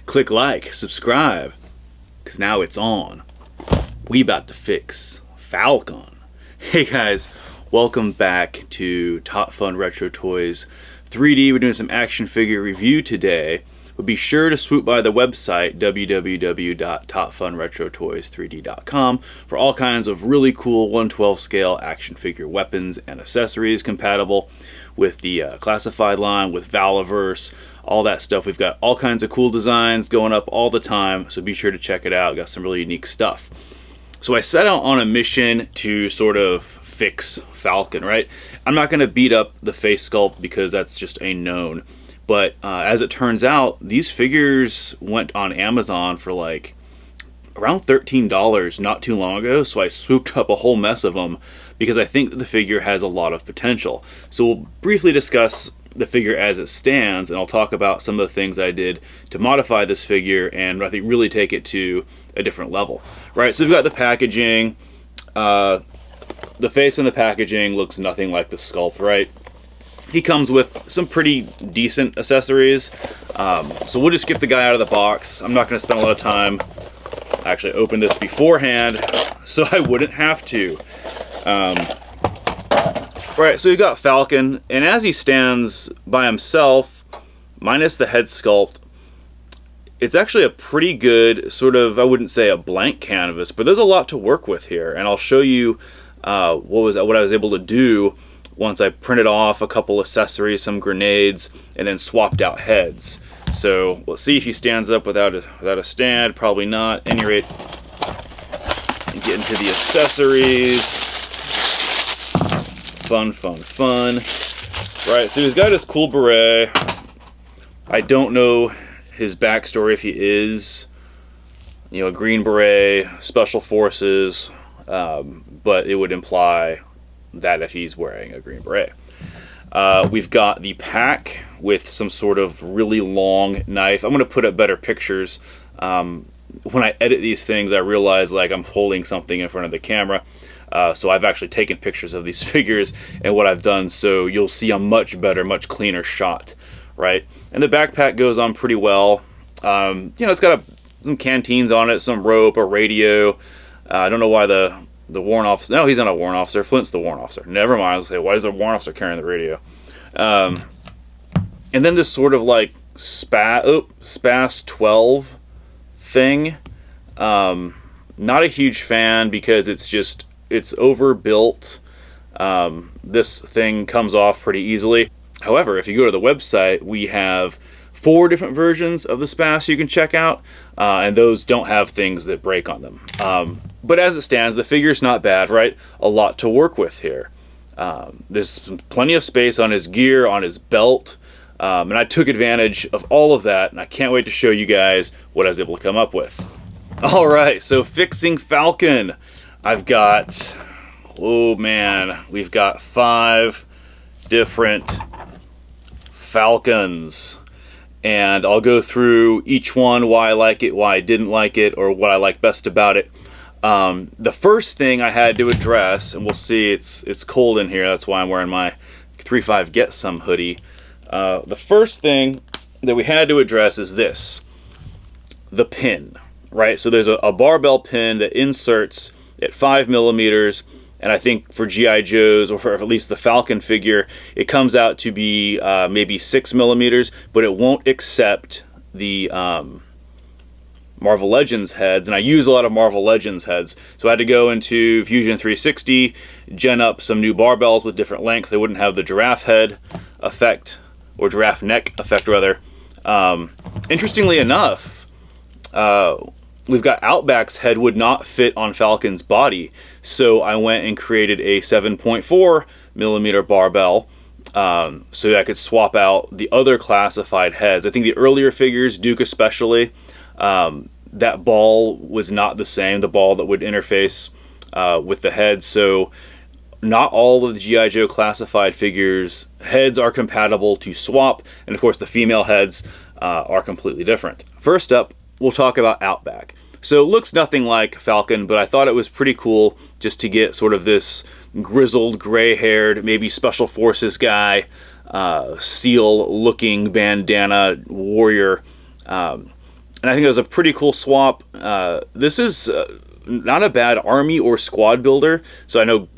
Click like, subscribe, because now it's on. We about to fix Falcon. Hey guys, welcome back to Top Fun Retro Toys 3D. We're doing some action figure review today. But be sure to swoop by the website www.topfunretrotoys3d.com for all kinds of really cool 1/12 scale action figure weapons and accessories compatible with the classified line, with Valiverse, all that stuff. We've got all kinds of cool designs going up all the time, so be sure to check it out. Got some really unique stuff. So I set out on a mission to sort of fix Falcon, right? I'm not going to beat up the face sculpt because that's just a known. But as it turns out, these figures went on Amazon for like around $13 not too long ago, so I swooped up a whole mess of them because I think that the figure has a lot of potential. So we'll briefly discuss the figure as it stands, and I'll talk about some of the things I did to modify this figure and I think really take it to a different level. Right, so we've got the packaging. The face in the packaging looks nothing like the sculpt, right? He comes with some pretty decent accessories, so we'll just get the guy out of the box. I'm not going to spend a lot of time. I actually opened this beforehand, so I wouldn't have to. Right, so we've got Falcon, and as he stands by himself, minus the head sculpt, it's actually a pretty good sort of, I wouldn't say a blank canvas, but there's a lot to work with here, and I'll show you what I was able to do once I printed off a couple accessories, some grenades, and then swapped out heads. So let's see if he stands up without a stand. Probably not. At any rate, and get into the accessories. Fun. Right, so he's got his cool beret. I don't know his backstory, if he is, you know, a Green Beret, Special Forces, but it would imply that if he's wearing a Green Beret. We've got the pack with some sort of really long knife. I'm going to put up better pictures. When I edit these things, I realize like I'm holding something in front of the camera. So I've actually taken pictures of these figures and what I've done, so you'll see a much better, much cleaner shot, right? And the backpack goes on pretty well. You know, it's got some canteens on it, some rope, a radio. I don't know why the warrant officer... No, he's not a warrant officer. Flint's the warrant officer. Never mind. I'll say, why is the warrant officer carrying the radio? And then this sort of like SPAS 12 thing. Not a huge fan because it's overbuilt. This thing comes off pretty easily. However, if you go to the website, we have 4 different versions of the SPAS you can check out, and those don't have things that break on them. But as it stands, the figure's not bad, right? A lot to work with here. There's plenty of space on his gear, on his belt, and I took advantage of all of that, and I can't wait to show you guys what I was able to come up with. Alright, so fixing Falcon. I've got, oh man, we've got 5 different Falcons. And I'll go through each one, why I like it, why I didn't like it, or what I like best about it. The first thing I had to address, and we'll see it's cold in here, that's why I'm wearing my 3.5 Get Some hoodie. The first thing that we had to address is this, the pin, right? So there's a barbell pin that inserts at 5mm, and I think for G.I. Joe's, or for at least the Falcon figure, it comes out to be maybe 6mm, but it won't accept the Marvel Legends heads, and I use a lot of Marvel Legends heads, so I had to go into Fusion 360, gen up some new barbells with different lengths. They wouldn't have the giraffe head effect, or giraffe neck effect rather. Interestingly enough, we've got Outback's head would not fit on Falcon's body, so I went and created a 7.4mm barbell so I could swap out the other classified heads. I think the earlier figures, Duke especially, that ball was not the same, the ball that would interface with the head, so not all of the G.I. Joe classified figures heads are compatible to swap, and of course the female heads are completely different. First up, we'll talk about Outback. So it looks nothing like Falcon, but I thought it was pretty cool just to get sort of this grizzled, gray-haired, maybe Special Forces guy, SEAL-looking bandana warrior and I think it was a pretty cool swap. This is not a bad army or squad builder. So I know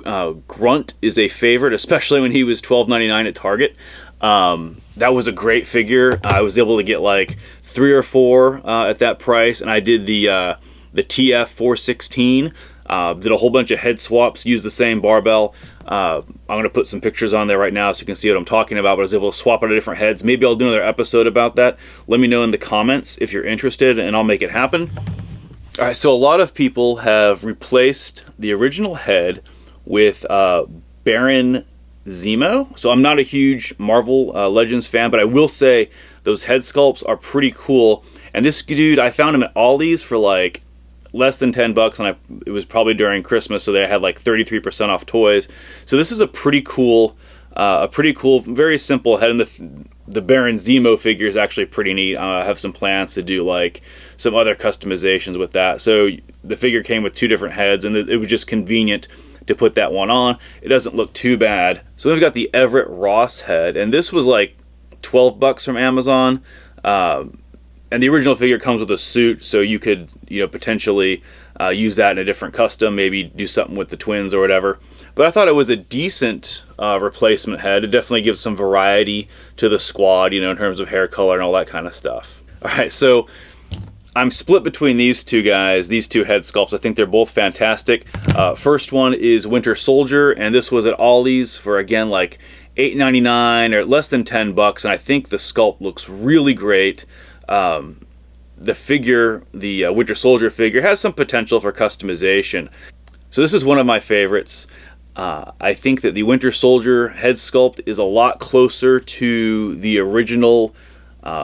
Grunt is a favorite, especially when he was $12.99 at Target. That was a great figure. I was able to get like 3 or 4 at that price, and I did the TF 416. Did a whole bunch of head swaps, used the same barbell. I'm going to put some pictures on there right now so you can see what I'm talking about, but I was able to swap out different heads. Maybe I'll do another episode about that. Let me know in the comments if you're interested, and I'll make it happen. All right, so a lot of people have replaced the original head with Baron Zemo. So I'm not a huge Marvel Legends fan, but I will say those head sculpts are pretty cool. And this dude, I found him at Ollie's for like less than $10, and it was probably during Christmas, so they had like 33% off toys. So this is a pretty cool, very simple head. And the Baron Zemo figure is actually pretty neat. I have some plans to do like some other customizations with that. So the figure came with 2 different heads, and it was just convenient to put that one on. It doesn't look too bad. So we've got the Everett Ross head, and this was like $12 from Amazon. And the original figure comes with a suit, so you could, potentially use that in a different custom, maybe do something with the twins or whatever. But I thought it was a decent replacement head. It definitely gives some variety to the squad, in terms of hair color and all that kind of stuff. All right, so I'm split between these two guys, these two head sculpts. I think they're both fantastic. First one is Winter Soldier, and this was at Ollie's for, again, like $8.99 or less than $10, and I think the sculpt looks really great. The figure, the Winter Soldier figure, has some potential for customization. So this is one of my favorites. I think that the Winter Soldier head sculpt is a lot closer to the original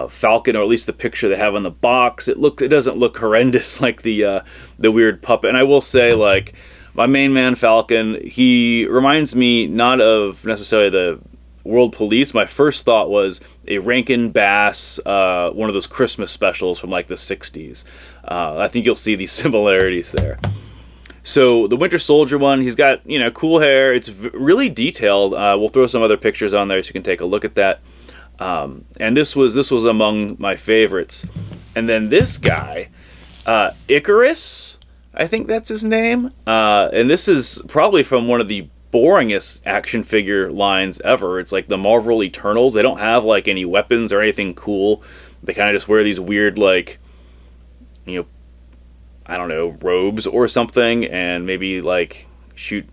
Falcon, or at least the picture they have on the box. It doesn't look horrendous like the weird puppet. And I will say, like, my main man Falcon, he reminds me not of necessarily the World Police. My first thought was a Rankin Bass, one of those Christmas specials from like the 60s. I think you'll see these similarities there. So the Winter Soldier one, he's got, cool hair. It's really detailed. We'll throw some other pictures on there so you can take a look at that. And this was among my favorites. And then this guy, Icarus, I think that's his name. And this is probably from one of the boringest action figure lines ever. It's like the Marvel Eternals. They don't have like any weapons or anything cool. They kind of just wear these weird, like, I don't know, robes or something, and maybe like shoot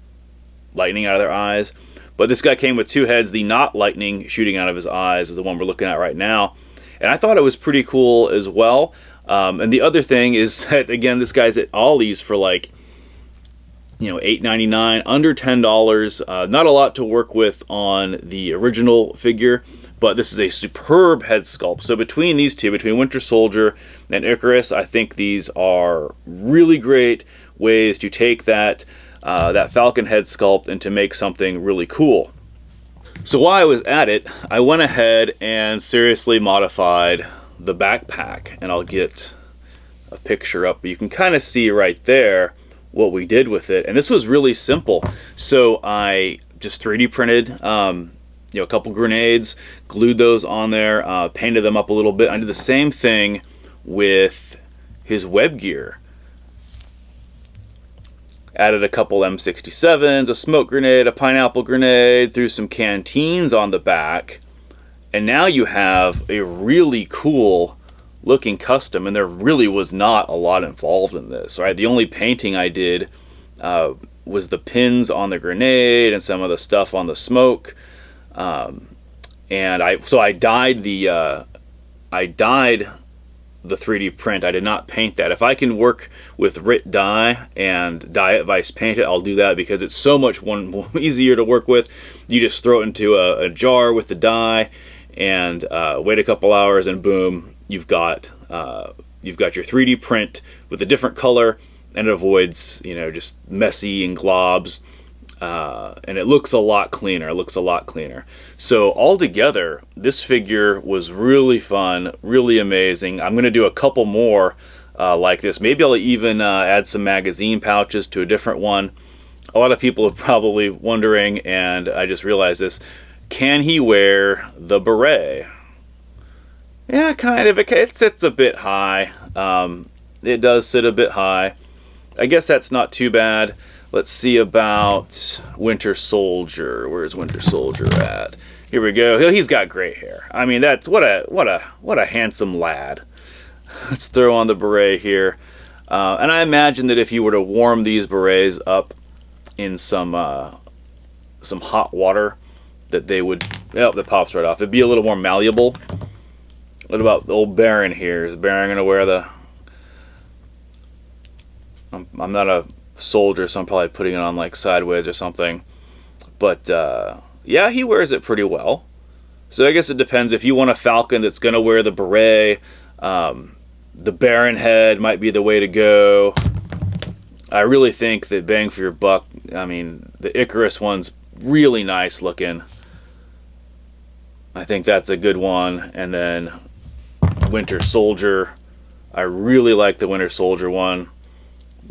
lightning out of their eyes. But this guy came with 2 heads. The not lightning shooting out of his eyes is the one we're looking at right now, and I thought it was pretty cool as well. And the other thing is that, again, this guy's at Ollie's for like $8.99, under $10. Not a lot to work with on the original figure, but this is a superb head sculpt. So between these two, between Winter Soldier and Icarus, I think these are really great ways to take that Falcon head sculpt and to make something really cool. So while I was at it, I went ahead and seriously modified the backpack, and I'll get a picture up, but you can kind of see right there what we did with it. And this was really simple. So I just 3D printed a couple grenades, glued those on there, painted them up a little bit. I did the same thing with his web gear. Added a couple M67s, a smoke grenade, a pineapple grenade, threw some canteens on the back, and now you have a really cool looking custom, and there really was not a lot involved in this, right? The only painting I did was the pins on the grenade and some of the stuff on the smoke, and I dyed the 3D print. I did not paint that. If I can work with RIT dye and dye it vice paint it, I'll do that, because it's so much easier to work with. You just throw it into a jar with the dye and wait a couple hours, and boom, you've got your 3D print with a different color, and it avoids just messy and globs, and it looks a lot cleaner. So altogether, this figure was really fun, really amazing. I'm going to do a couple more like this. Maybe I'll even add some magazine pouches to a different one. A lot of people are probably wondering, and I just realized this, can he wear the beret? Yeah, kind of. It sits a bit high. It does sit a bit high. I guess that's not too bad. Let's see about Winter Soldier. Where's Winter Soldier at? Here we go. He's got great hair. I mean, that's what a handsome lad. Let's throw on the beret here. And I imagine that if you were to warm these berets up in some hot water, that they would... Oh, that pops right off. It'd be a little more malleable. What about the old Baron here? Is Baron going to wear the... I'm not a soldier, so I'm probably putting it on like sideways or something. But yeah, he wears it pretty well. So I guess it depends. If you want a Falcon that's going to wear the beret, the Baron head might be the way to go. I really think that bang for your buck, I mean, the Icarus one's really nice looking. I think that's a good one. And then Winter Soldier. I really like the Winter Soldier one.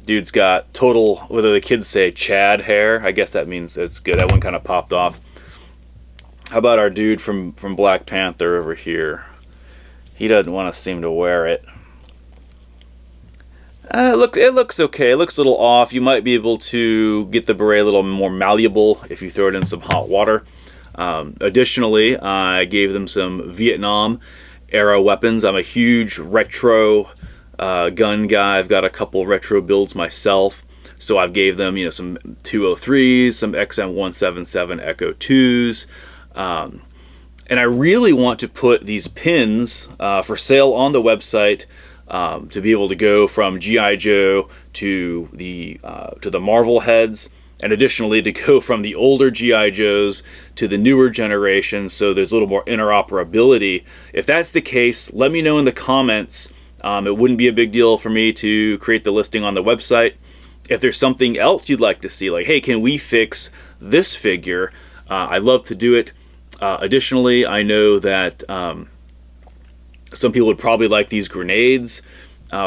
Dude's got total, whether the kids say Chad hair, I guess that means it's good. That one kind of popped off. How about our dude from Black Panther over here? He doesn't want to seem to wear it. It looks okay. It looks a little off. You might be able to get the beret a little more malleable if you throw it in some hot water. Additionally, I gave them some Vietnam era weapons. I'm a huge retro gun guy. I've got a couple retro builds myself, so I've gave them, you know, some 203s, some XM177 Echo 2s, and I really want to put these pins for sale on the website, to be able to go from G.I. Joe to the Marvel heads, and additionally to go from the older G.I. Joes to the newer generation, so there's a little more interoperability. If that's the case, let me know in the comments. It wouldn't be a big deal for me to create the listing on the website. If there's something else you'd like to see, like, hey, can we fix this figure? I'd love to do it. Additionally, I know that some people would probably like these grenades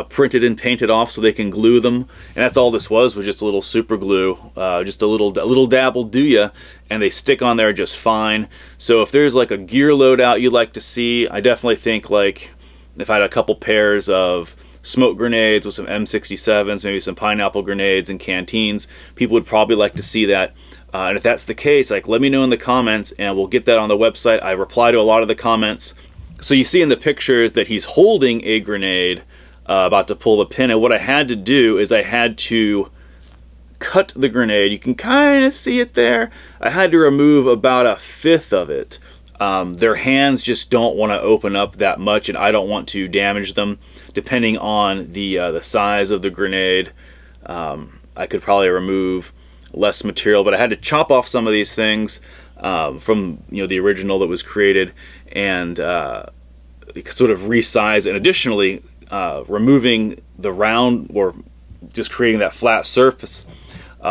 printed and painted off so they can glue them. And that's all this was just a little super glue. Just a little dab will do ya, and they stick on there just fine. So if there's like a gear loadout you'd like to see, I definitely think, like, if I had a couple pairs of smoke grenades with some M67s, maybe some pineapple grenades and canteens, people would probably like to see that. And if that's the case, like, let me know in the comments and we'll get that on the website. I reply to a lot of the comments. So you see in the pictures that he's holding a grenade, about to pull the pin, and what I had to do is I had to cut the grenade. You can kind of see it there. I had to remove about 1/5 of it. Their hands just don't want to open up that much, and I don't want to damage them. Depending on the size of the grenade, I could probably remove less material, but I had to chop off some of these things from, you know, the original that was created, and sort of resize. And additionally, removing the round, or just creating that flat surface,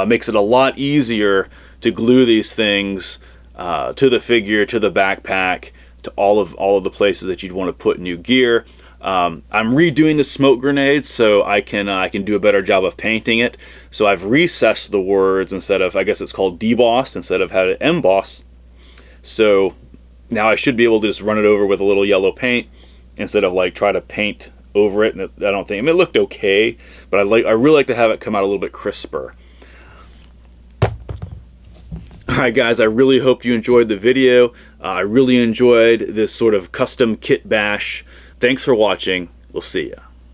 makes it a lot easier to glue these things to the figure, to the backpack, to all of the places that you'd want to put new gear. I'm redoing the smoke grenades so I can do a better job of painting it. So I've recessed the words instead of, I guess it's called deboss, instead of had it emboss. So now I should be able to just run it over with a little yellow paint instead of like try to paint over it. And I don't think, I mean, it looked okay, but I really like to have it come out a little bit crisper. Alright guys, I really hope you enjoyed the video. I really enjoyed this sort of custom kit bash. Thanks for watching. We'll see ya.